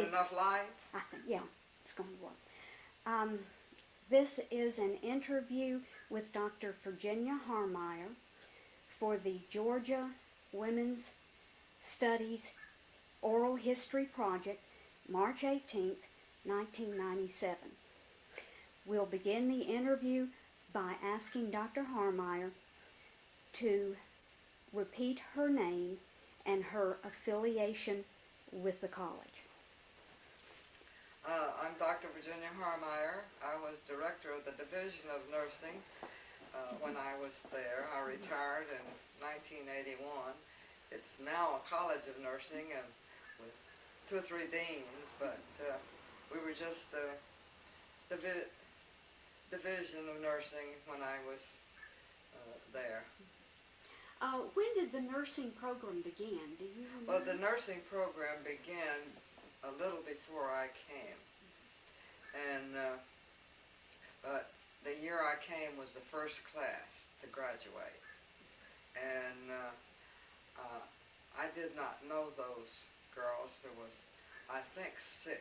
enough light? I think, yeah, it's going to work. This is an interview with Dr. Virginia Harmyer for the Georgia Women's Studies Oral History Project, March 18th, 1997. We'll begin the interview by asking Dr. Harmyer to repeat her name and her affiliation with the college. I'm Dr. Virginia Harmyer. I was director of the Division of Nursing when I was there. I retired in 1981. It's now a College of Nursing and with 2 or 3 deans, but we were just the Division of Nursing when I was there. When did the nursing program begin? Do you remember? Well, the nursing program began a little before I came, and but the year I came was the first class to graduate, and I did not know those girls. There was, I think, 6,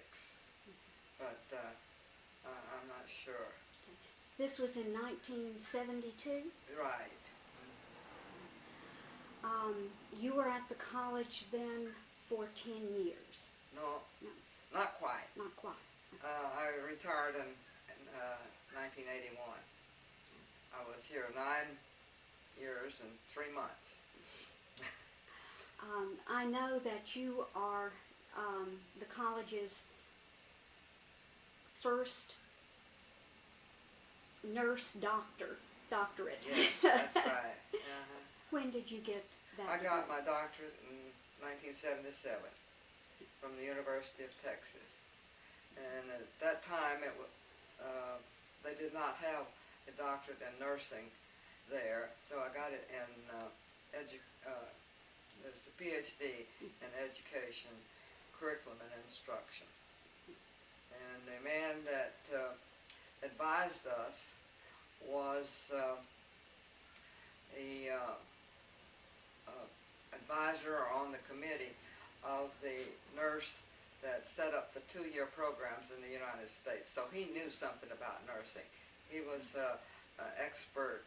but I'm not sure. This was in 1972? Right. You were at the college then for 10 years? No, not quite. Not quite. I retired in 1981. I was here 9 years and 3 months. I know that you are the college's first nurse doctorate. Yes, that's right. Uh-huh. When did you get that? I got my doctorate in 1977 from the University of Texas. And at that time, they did not have a doctorate in nursing there, so I got it in it's a PhD in education, curriculum, and instruction. And the man that advised us was the advisor on the committee of the nurse that set up the 2-year programs in the United States. So he knew something about nursing. He was an expert,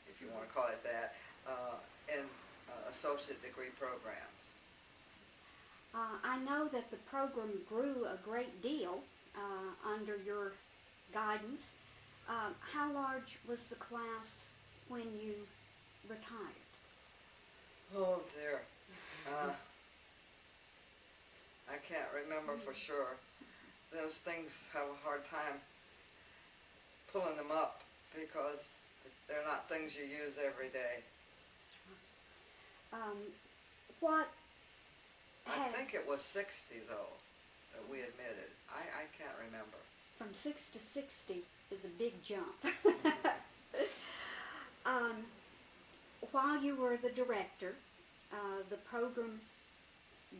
if you want to call it that, in associate degree programs. I know that the program grew a great deal under your guidance. How large was the class when you retired? Oh dear. I can't remember for sure. Those things have a hard time pulling them up because they're not things you use every day. I think it was 60 though that we admitted. I can't remember. From 6 to 60 is a big jump. While you were the director, the program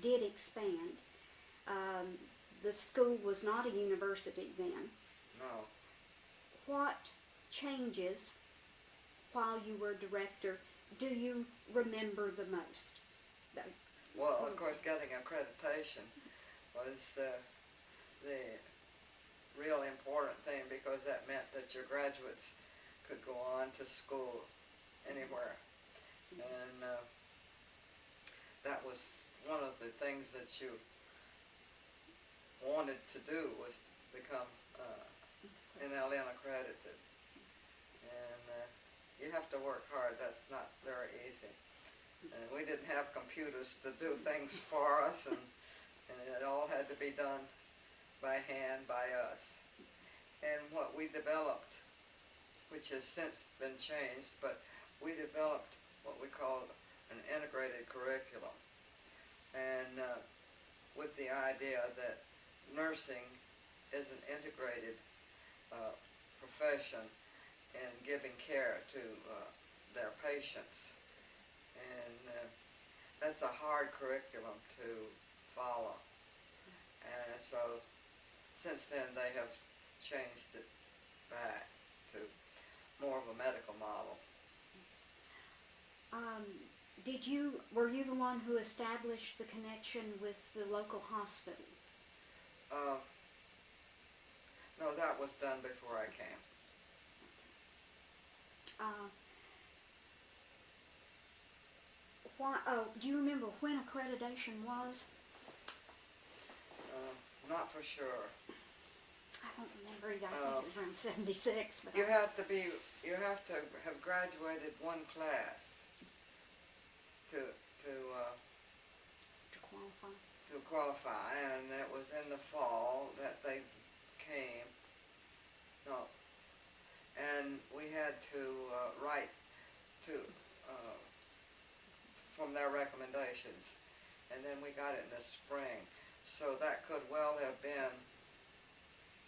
did expand. The school was not a university then. No. What changes while you were director do you remember the most? Well, of course, getting accreditation was the real important thing because that meant that your graduates could go on to school anywhere. And that was one of the things that you wanted to do was become NLN accredited. And you have to work hard. That's not very easy. And we didn't have computers to do things for us, and it all had to be done by hand by us. And what we developed, which has since been changed, but we developed what we called an integrated curriculum. And with the idea that nursing is an integrated profession in giving care to their patients. And that's a hard curriculum to follow. And so since then they have changed it back to more of a medical model. Were you the one who established the connection with the local hospital? Uh, no, that was done before I came. Do you remember when accreditation was? Not for sure. I don't remember either. I think it was around 76. But You have to have graduated one class to qualify. to qualify, and it was in the fall that they came. No, and we had to write to from their recommendations, and then we got it in the spring. So that could well have been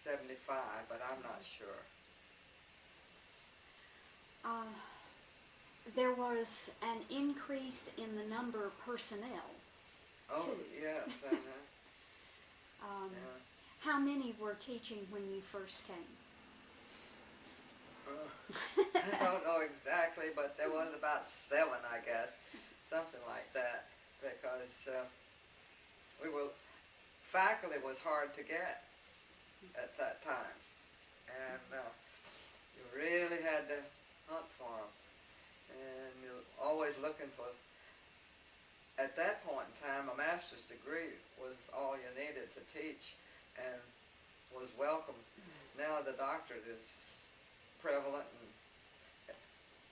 75, but I'm not sure. There was an increase in the number of personnel. Oh, too. yes. Yeah. How many were teaching when you first came? I don't know exactly, but there was about 7, I guess, something like that, because faculty was hard to get at that time, and you really had to hunt for them, and you're always looking for, at that point in time, a master's degree was all you needed to teach and was welcome. Now the doctorate is prevalent, and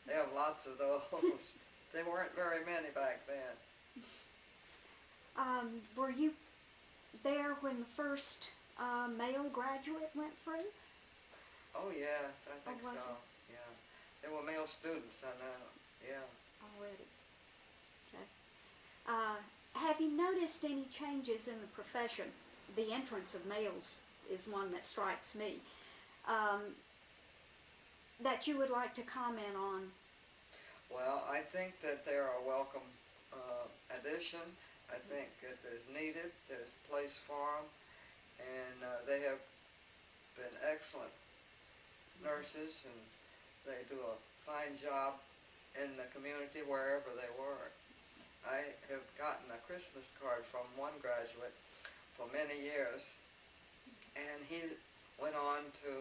they have lots of those. There weren't very many back then. Were you there when the first male graduate went through? Oh yes, I think was so. Yeah, there were male students. I know. Yeah. Already. Okay. Have you noticed any changes in the profession? The entrance of males is one that strikes me. That you would like to comment on? Well, I think that they're a welcome addition. I think it is needed. There's a place for them, and they have been excellent nurses, and they do a fine job in the community wherever they work. I have gotten a Christmas card from one graduate for many years, and he went on to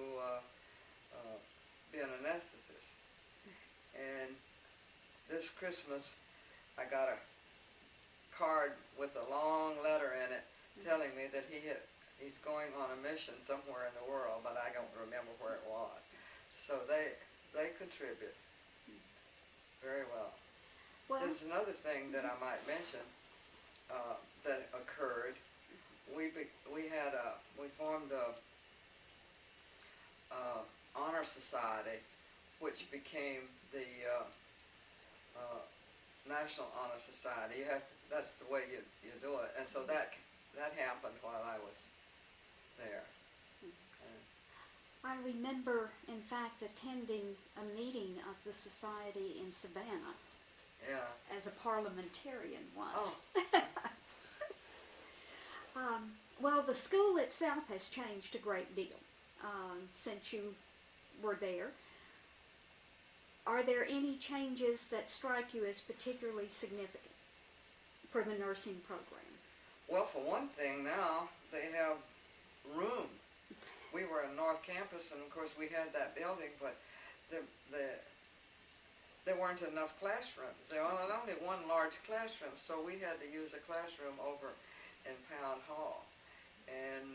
be an anesthetist. And this Christmas, I got a card with a long letter in it telling me that he's going on a mission somewhere in the world, but I don't remember where it was. So they contribute very well. There's another thing that I might mention that occurred. We formed a honor society, which became the National Honor Society. That's the way you do it, and so that happened while I was there. I remember, in fact, attending a meeting of the society in Savannah. Yeah. As a parliamentarian once. Oh. Well, the school itself has changed a great deal since you were there. Are there any changes that strike you as particularly significant for the nursing program? Well, for one thing, now they have room. We were in North Campus, and of course we had that building, but there weren't enough classrooms. There was only one large classroom, so we had to use a classroom over in Pound Hall. And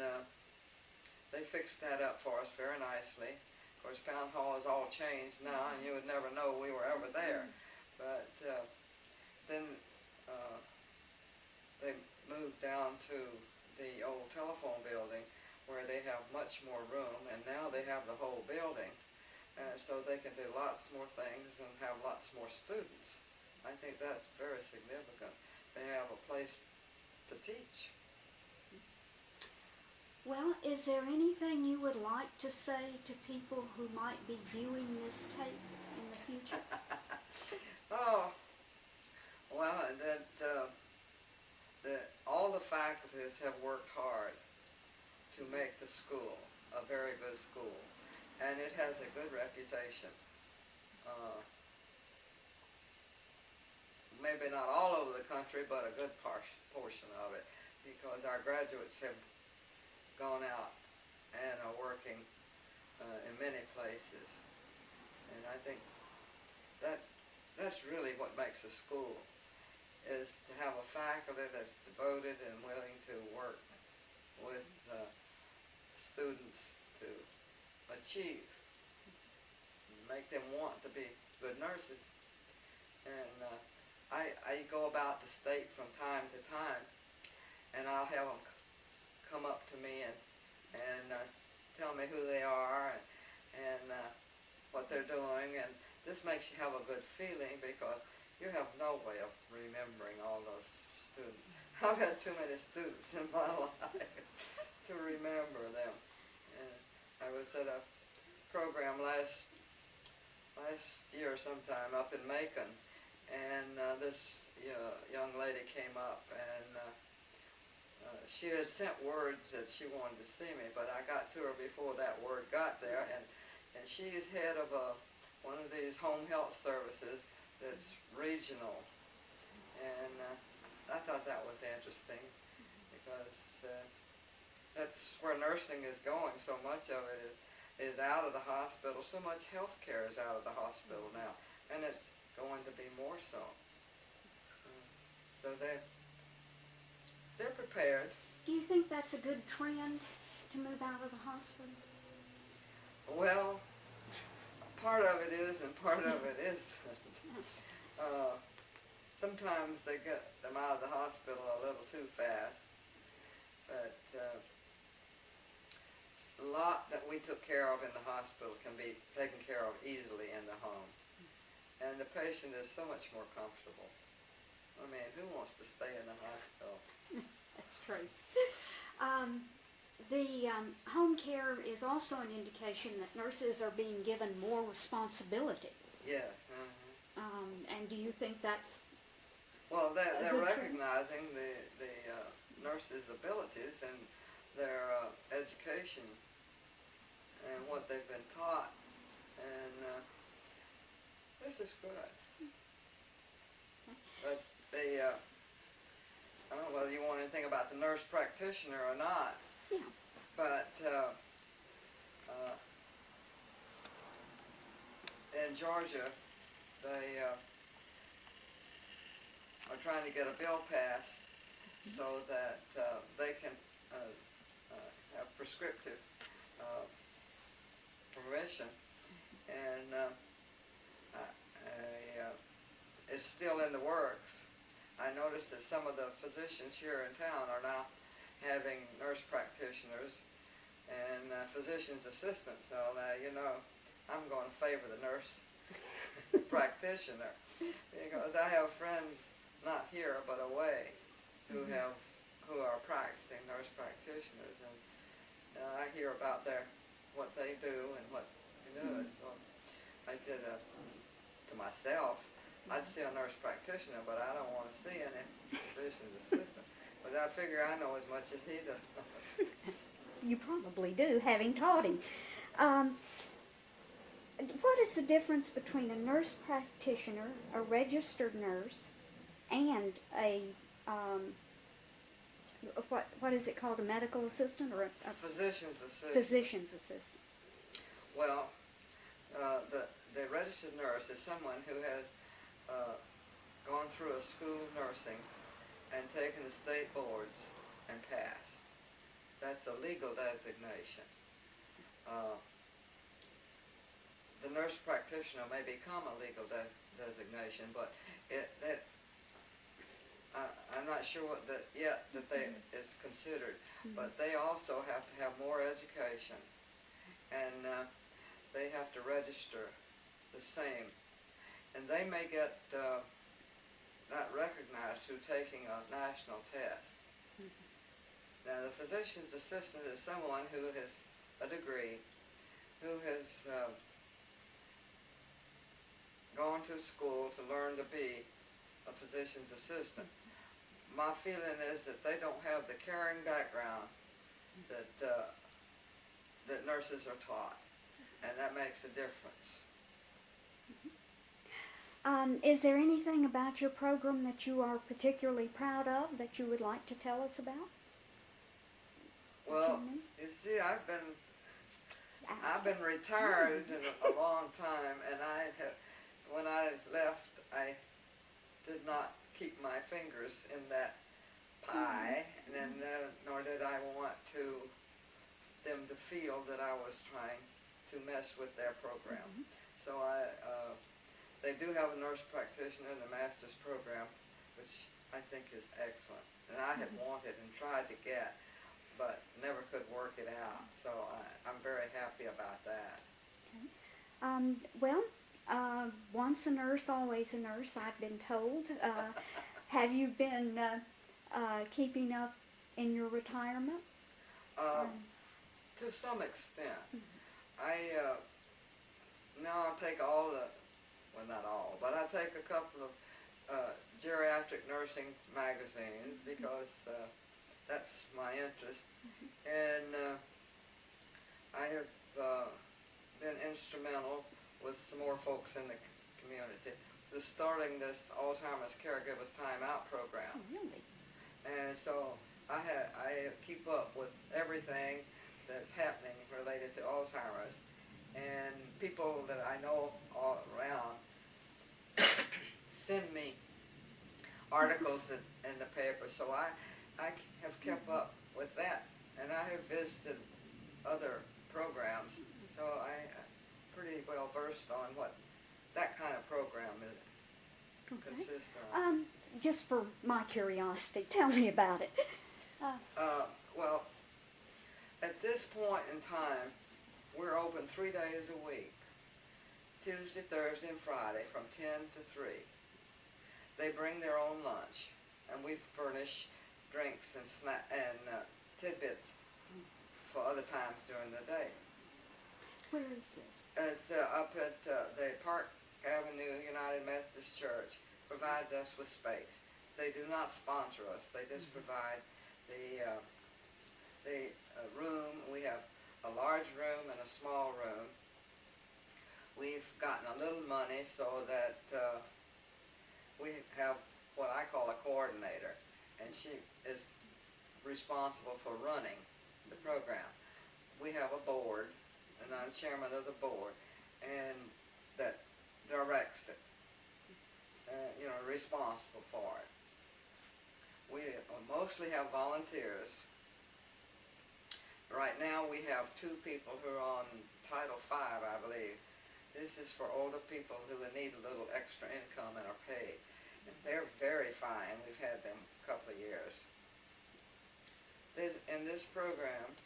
they fixed that up for us very nicely. Of course, Pound Hall is all changed now, and you would never know we were ever there. But then they moved down to the old telephone building, where they have much more room, and now they have the whole building. So they can do lots more things and have lots more students. I think that's very significant. They have a place to teach. Well, is there anything you would like to say to people who might be viewing this tape in the future? Oh, well, that all the faculties have worked hard to make the school a very good school, and it has a good reputation. Maybe not all over the country, but a good portion of it, because our graduates have gone out and are working in many places. And I think that's really what makes a school, is to have a faculty that's devoted and willing to work with students to achieve, make them want to be good nurses. And I go about the state from time to time, and I'll have them come up to me and tell me who they are and what they're doing. And this makes you have a good feeling, because you have no way of remembering all those students. I've had too many students in my life to remember them. And I was at a program last year sometime up in Macon, and this young lady came up, and she had sent words that she wanted to see me, but I got to her before that word got there, and she is head of one of these home health services that's regional, and I thought that was interesting, because that's where nursing is going. So much of it is out of the hospital. So much health care is out of the hospital now, and it's going to be more so. So they're prepared. Do you think that's a good trend, to move out of the hospital? Well, part of it is and part of it isn't. Sometimes they get them out of the hospital a little too fast, but a lot that we took care of in the hospital can be taken care of easily in the home. And the patient is so much more comfortable. I mean, who wants to stay in the hospital? That's true. The home care is also an indication that nurses are being given more responsibility. Yes. And do you think that's Well, they're good recognizing the nurses' abilities and their education and what they've been taught, and this is good. But I don't know whether you want anything about the nurse practitioner or not, Yeah. but in Georgia, they are trying to get a bill passed so that they can have prescriptive permission, and it's still in the works. I noticed that some of the physicians here in town are now having nurse practitioners and physician's assistants. Now, I'm going to favor the nurse practitioner, because I have friends not here but away who are practicing nurse practitioners, and I hear about what they do and what they do. So I said to myself, I'd see a nurse practitioner, but I don't want to see any physician's assistant. But I figure I know as much as he does. You probably do, having taught him. What is the difference between a nurse practitioner, a registered nurse, and a what is it called, a medical assistant or a Physician's assistant. physician's assistant? Well, the registered nurse is someone who has gone through a school of nursing and taken the state boards and passed. That's a legal designation. The nurse practitioner may become a legal designation, but I'm not sure what that is considered. But they also have to have more education, and they have to register the same, and they may get not recognized through taking a national test. Now, the physician's assistant is someone who has a degree, who has gone to school to learn to be a physician's assistant. My feeling is that they don't have the caring background that nurses are taught, and that makes a difference. Is there anything about your program that you are particularly proud of that you would like to tell us about? Well, Virginia? you see, I've been Ah, retired in a long time, and when I left, I did not keep my fingers in that pie, and then, nor did I want them to feel that I was trying to mess with their program. So they do have a nurse practitioner in the master's program, which I think is excellent, and I had wanted and tried to get, but never could work it out. So I'm very happy about that. Well, once a nurse, always a nurse, I've been told. Have you been keeping up in your retirement? Um, to some extent, I now I take all the, well, not all, but I take a couple of geriatric nursing magazines because that's my interest, and I have been instrumental with some more folks in the community with starting this Alzheimer's Caregivers Time Out program. Oh, really? And so I keep up with everything that's happening related to Alzheimer's, and people that I know all around send me articles in the paper. So I have kept up with that, and I have visited other programs, so I'm pretty well versed on what that kind of program consists of. Just for my curiosity, tell me about it. Well, at this point in time, we're open 3 days a week, Tuesday, Thursday, and Friday from 10 to 3. They bring their own lunch, and we furnish drinks and tidbits for other times during the day. Where is this? It's up at the Park Avenue United Methodist Church. Provides us with space. They do not sponsor us. They just provide the room. We have a large room and a small room. We've gotten a little money so that we have what I call a coordinator, and she is responsible for running the program. We have a board, and I'm chairman of the board, and that directs it. Responsible for it. We mostly have volunteers. Right now we have 2 people who are on Title V, I believe. This is for older people who need a little extra income and are paid. And they're very fine. We've had them a couple of years. In this program,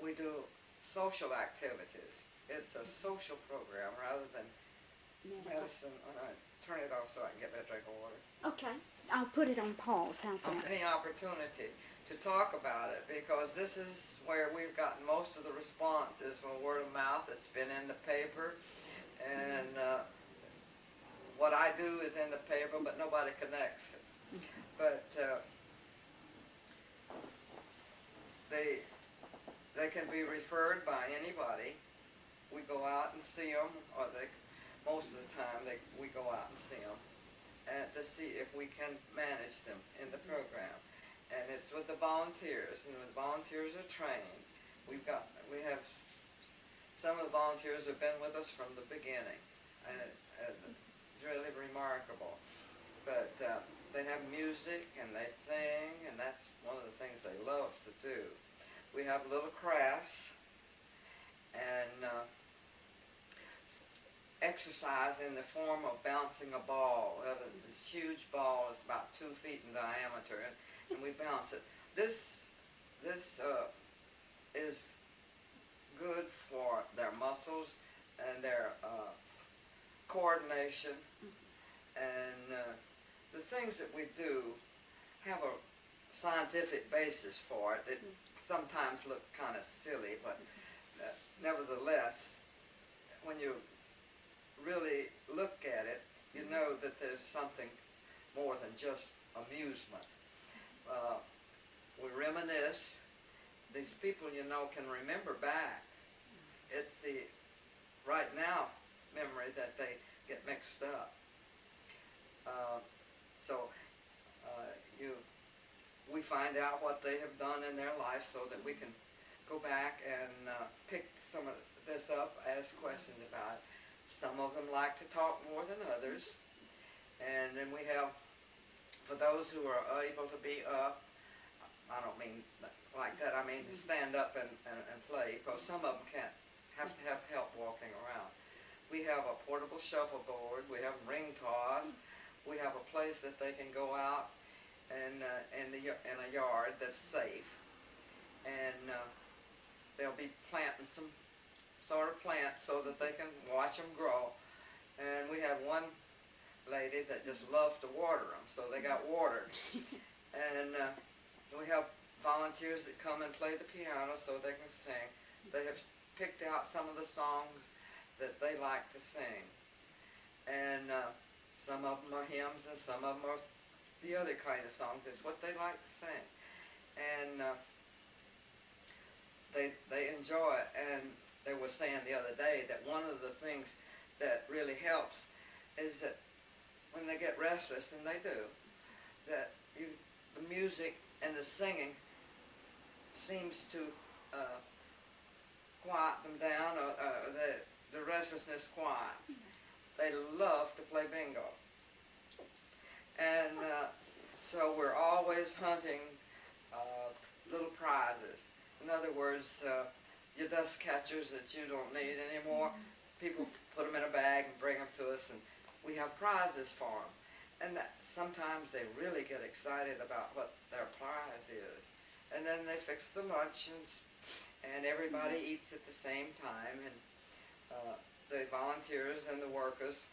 we do social activities. It's a social program rather than medicine. Turn it off so I can get that drink of water. Okay, I'll put it on pause. How's that? Any opportunity to talk about it, because this is where we've gotten most of the responses from word of mouth. It's been in the paper, and what I do is in the paper, but nobody connects it. But they can be referred by anybody. We go out and see them, or most of the time we go out and see them, and to see if we can manage them in the program. And it's with the volunteers, and the volunteers are trained. We have some of the volunteers have been with us from the beginning, and it's really remarkable. But they have music and they sing, and that's one of the things they love to do. We have little crafts and exercise in the form of bouncing a ball. We have this huge ball that's about 2 feet in diameter, and we bounce it. This is good for their muscles and their coordination, and the things that we do have a scientific basis for it. It sometimes look kind of silly, but nevertheless, when you really look at it, you know that there's something more than just amusement. We reminisce. These people, can remember back. It's the right now memory that they get mixed up. We find out what they have done in their life so that we can go back and pick some of this up, ask questions about it. Some of them like to talk more than others. And then we have, for those who are able to be up, I don't mean like that, I mean to stand up and play, because some of them can't, have to have help walking around. We have a portable shuffleboard, we have ring toss, we have a place that they can go out and in a yard that's safe, and they'll be planting some sort of plants so that they can watch them grow. And we have one lady that just loves to water them, so they got watered. And we have volunteers that come and play the piano so they can sing. They have picked out some of the songs that they like to sing. And some of them are hymns and some of them are the other kind of songs. It's what they like to sing. And they enjoy it. And they were saying the other day that one of the things that really helps is that when they get restless, and they do, that the music and the singing seems to quiet them down, or the restlessness quiets. They love to play bingo. And so we're always hunting little prizes. In other words, your dust catchers that you don't need anymore, people put them in a bag and bring them to us, and we have prizes for them. And sometimes they really get excited about what their prize is. And then they fix the luncheons, and everybody eats at the same time, and the volunteers and the workers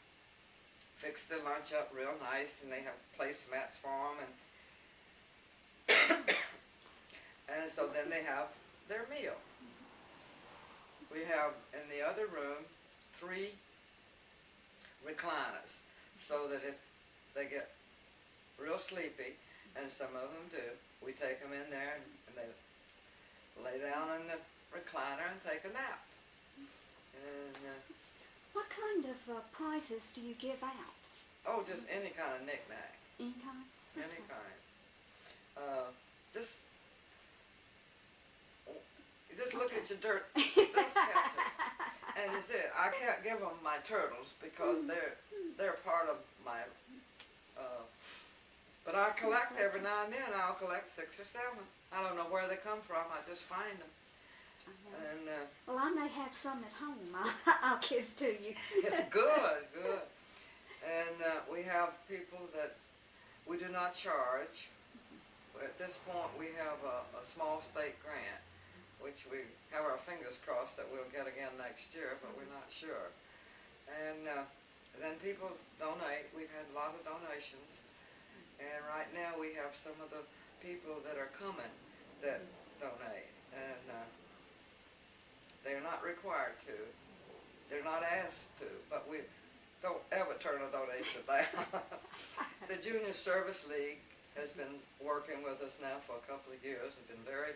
fix the lunch up real nice, and they have placemats for them, and so then they have their meal. We have in the other room 3 recliners, so that if they get real sleepy, and some of them do, we take them in there and they lay down in the recliner and take a nap. And what kind of prizes do you give out? oh, just any kind of knick-knack. Any kind? Any kind. Just look at your dust catchers. And you see, I can't give them my turtles because they're part of my, but I collect every now and then. I'll collect 6 or 7. I don't know where they come from. I just find them. And well, I may have some at home. I'll give to you. good. And we have people that we do not charge. At this point, we have a small state grant, which we have our fingers crossed that we'll get again next year, but we're not sure. And then people donate. We've had a lot of donations. And right now we have some of the people that are coming that donate. And they're not required to. They're not asked to, but we don't ever turn a donation down. The Junior Service League has been working with us now for a couple of years and been very,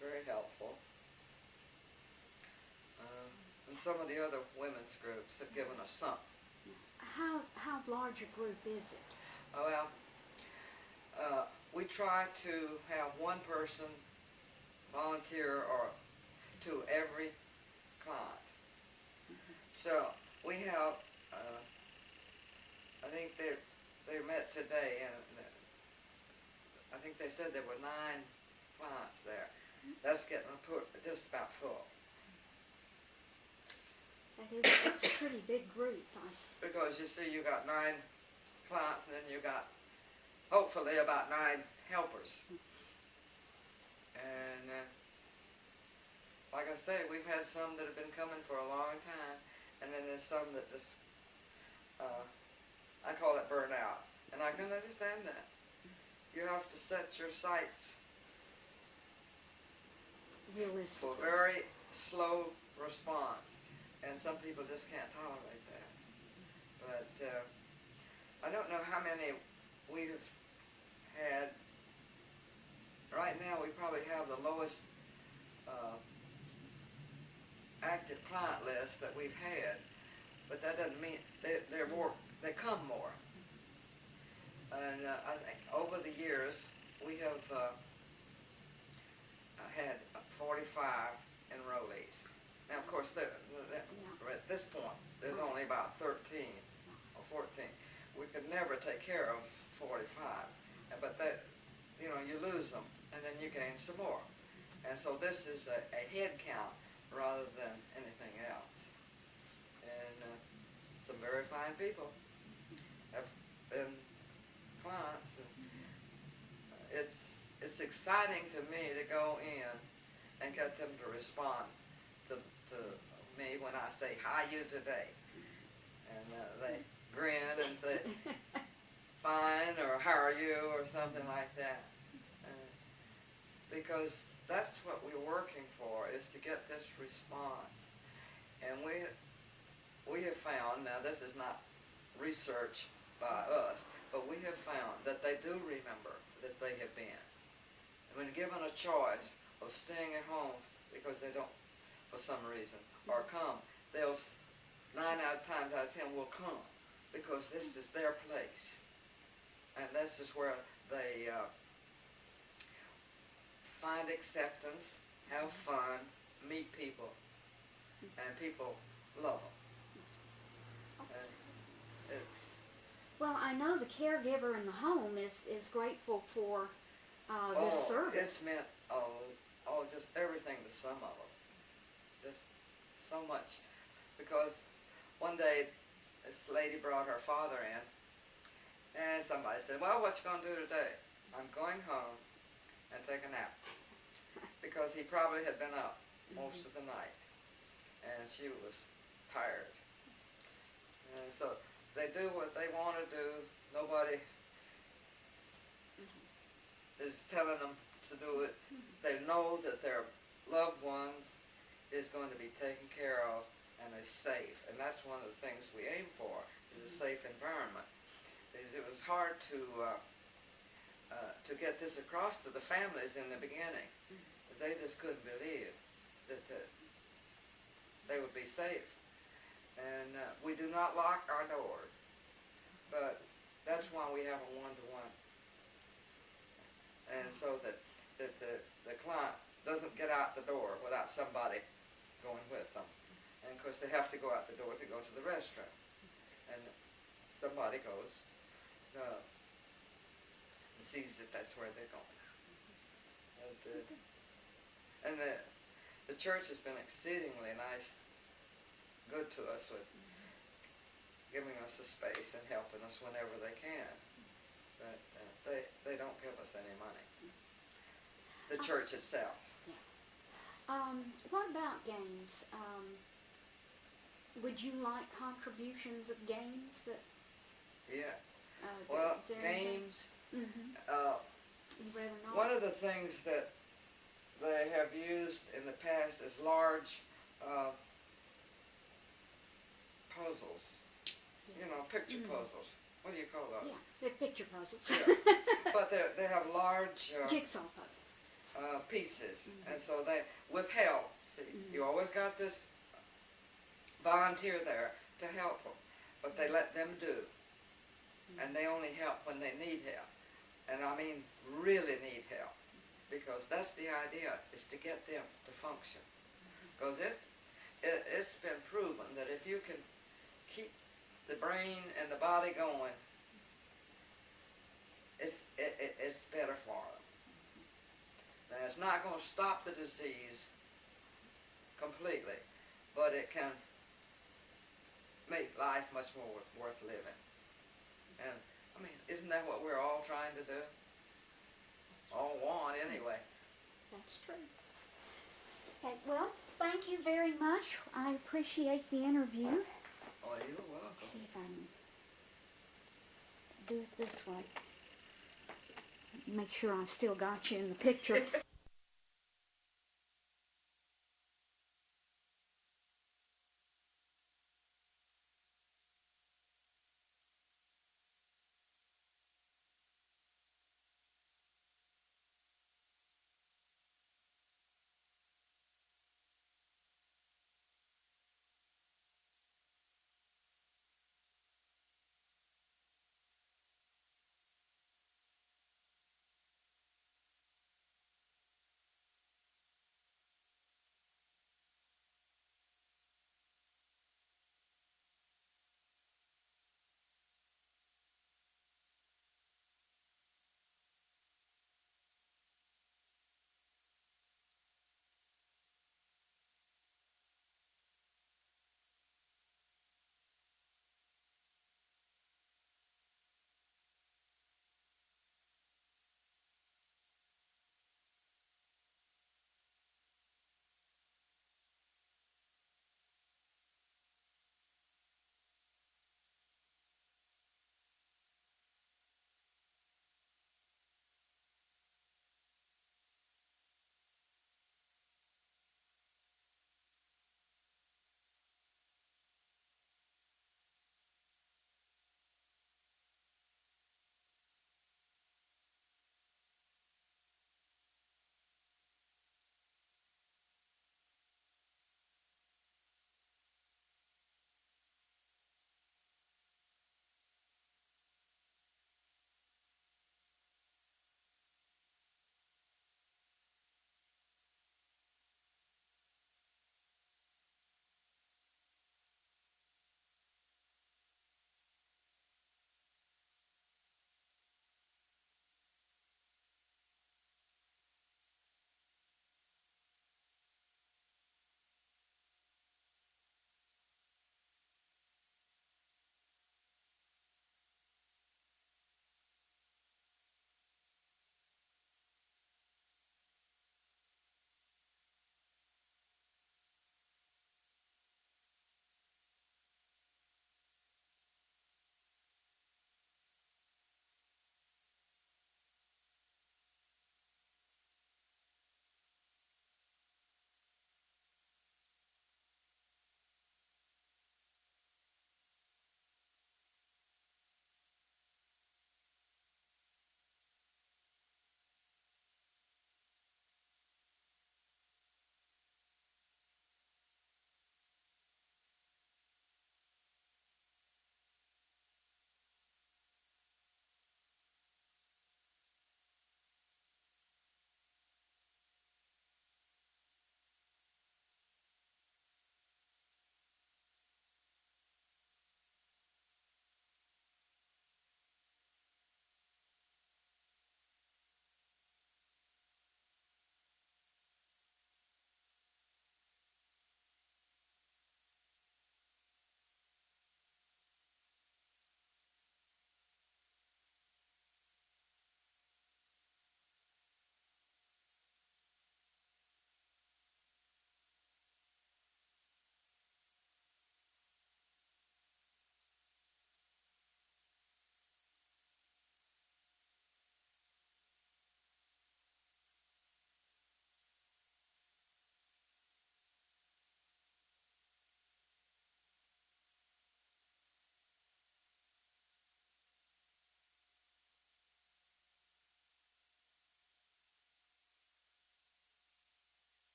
very helpful. And some of the other women's groups have given us some. How large a group is it? Well, we try to have one person volunteer or to every client. So we have, I think they met today, and I think they said there were 9 clients there. That's getting just about full. It's a pretty big group. Because you see, you got 9 clients, and then you got hopefully about 9 helpers. And like I say, we've had some that have been coming for a long time, and then there's some that just, I call it burnout, and I can understand that. You have to set your sights Realistically. for very slow response, and some people just can't tolerate that. But I don't know how many we've had. Right now we probably have the lowest active client list that we've had, but that doesn't mean they come more. And I think over the years we have had 45 enrollees. Now, of course, at this point, there's only about 13 or 14. We could never take care of 45, but that, you know, you lose them, and then you gain some more. And so this is a head count rather than anything else. And some very fine people have been clients, and it's exciting to me to go in and get them to respond to me when I say, "How you today?" And they grin and say, "Fine," or "How are you?" or something like that. Because that's what we're working for, is to get this response. And we have found, now this is not research by us, but we have found that they do remember that they have been. And when given a choice of staying at home because they don't, for some reason, or come, they'll 9 times out of 10 will come because this is their place. And this is where they find acceptance, have fun, meet people, and people love them. And it's, Well, I know the caregiver in the home is grateful for this service. It's meant just everything to some of them. Just so much. Because one day this lady brought her father in, and somebody said, "Well, what you going to do today?" "I'm going home and take a nap." Because he probably had been up most of the night, and she was tired. And so they do what they want to do. Nobody is telling them to do it. They know that their loved ones is going to be taken care of and is safe. And that's one of the things we aim for, is a safe environment. It was hard to get this across to the families in the beginning. They just couldn't believe that they would be safe. And we do not lock our doors, but that's why we have a one-to-one. And so that the client doesn't get out the door without somebody going with them. And of course they have to go out the door to go to the restroom. And somebody goes and sees that that's where they're going. And the church has been exceedingly nice, good to us with giving us a space and helping us whenever they can. But they don't give us any money. The church itself. What about games? Would you like contributions of games that? Yeah. Well, games. You'd rather not? One of the things that they have used in the past is large puzzles. Yes. You know, picture puzzles. What do you call those? Yeah, they're picture puzzles. Yeah. But they have large Jigsaw puzzles. Pieces, and so they, with help, see, you always got this volunteer there to help them, but they let them do, and they only help when they need help, and I mean really need help, because that's the idea, is to get them to function, because it's been proven that if you can keep the brain and the body going, it's better for them. Now, it's not going to stop the disease completely, but it can make life much more worth living. And, I mean, isn't that what we're all trying to do? All want, anyway. That's true. Okay, well, thank you very much. I appreciate the interview. Oh, you're welcome. Let's see if I can do it this way. Make sure I've still got you in the picture.